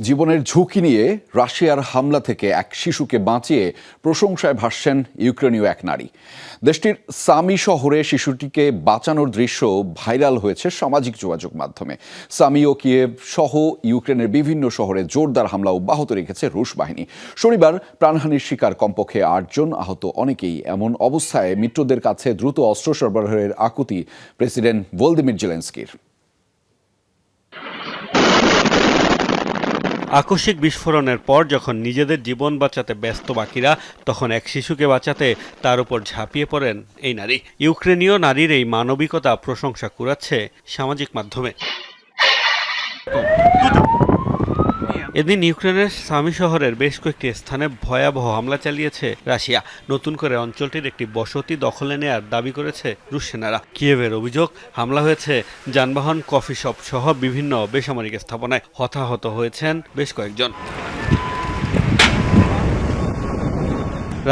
জীবনের ঝুঁকি নিয়ে রাশিয়ার হামলা থেকে এক শিশুকে বাঁচিয়ে প্রশংসায় ভাসছেন ইউক্রেনীয় এক নারী। দেশটির সামি শহরে শিশুটিকে বাঁচানোর দৃশ্য ভাইরাল হয়েছে সামাজিক যোগাযোগ মাধ্যমে। সামি ও কিয়েভ সহ ইউক্রেনের বিভিন্ন শহরে জোরদার হামলা অব্যাহত রেখেছে রুশ বাহিনী। শনিবার প্রাণহানির শিকার কমপক্ষে ৮ জন, আহত অনেকেই। এমন অবস্থায় মিত্রদের কাছে দ্রুত অস্ত্র সরবরাহের আকুতি প্রেসিডেন্ট ভলোদিমির জেলেনস্কির। আকস্মিক বিস্ফোরণের পর যখন নিজেদের জীবন বাঁচাতে ব্যস্ত বাকিরা, তখন এক শিশুকে বাঁচাতে তার উপর ঝাঁপিয়ে পড়েন এই নারী। ইউক্রেনীয় নারীর এই মানবিকতা প্রশংসা কুড়াচ্ছে সামাজিক মাধ্যমে। এদিন ইউক্রেনের সামি শহরের বেশ কয়েকটি স্থানে ভয়াবহ হামলা চালিয়েছে রাশিয়া। নতুন করে অঞ্চলটির একটি বসতি দখলে নেয়ার দাবি করেছে রুশ সেনারা। কিয়েভের অভিযোগ, হামলা হয়েছে যানবাহন, কফি শপ সহ বিভিন্ন বেসামরিক স্থাপনায়। হতাহত হয়েছেন বেশ কয়েকজন।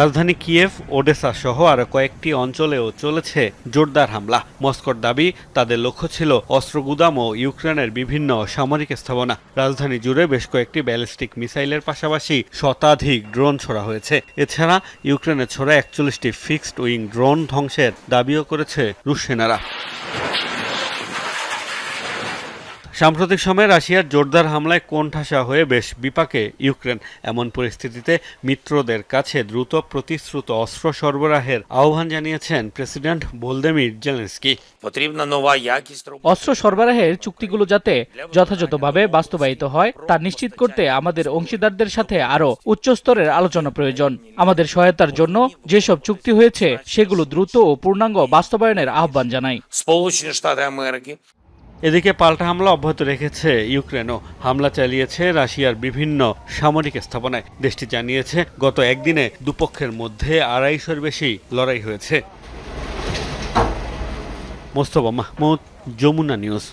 রাজধানী কিয়েভ, ওডেসা সহ আরো কয়েকটি অঞ্চলেও চলেছে জোরদার হামলা। মস্কোর দাবি, তাদের লক্ষ্য ছিল অস্ত্র গুদাম ও ইউক্রেনের বিভিন্ন সামরিক স্থাপনা। রাজধানী জুড়ে বেশ কয়েকটি ব্যালিস্টিক মিসাইলের পাশাপাশি শতাধিক ড্রোন ছোড়া হয়েছে। এছাড়া ইউক্রেনের ছোড়া ৪১টি ফিক্সড উইং ড্রোন ধ্বংসের দাবিও করেছে রুশ সেনারা। সাম্প্রতিক সময়ে রাশিয়ার জোরদার হামলায় কোণঠাসা হয়ে বেশ বিপাকে ইউক্রেন। এমন পরিস্থিতিতে মিত্রদের কাছে দ্রুত প্রতিশ্রুত অস্ত্র সরবরাহের আহ্বান জানিয়েছেন প্রেসিডেন্ট ভলোদিমির জেলেনস্কি। অস্ত্র সরবরাহের চুক্তিগুলো যাতে যথাযথভাবে বাস্তবায়িত হয় তা নিশ্চিত করতে আমাদের অংশীদারদের সাথে আরও উচ্চস্তরের আলোচনা প্রয়োজন। আমাদের সহায়তার জন্য যেসব চুক্তি হয়েছে সেগুলো দ্রুত ও পূর্ণাঙ্গ বাস্তবায়নের আহ্বান জানাই। এদিকে পাল্টা হামলা অব্যাহত রেখেছে ইউক্রেনও। হামলা চালিয়েছে রাশিয়ার বিভিন্ন সামরিক স্থাপনায়। দেশটি জানিয়েছে গত একদিনে দুপক্ষের মধ্যে ২৫০-এর বেশি লড়াই হয়েছে। মোস্তফা মাহমুদ, যমুনা নিউজ।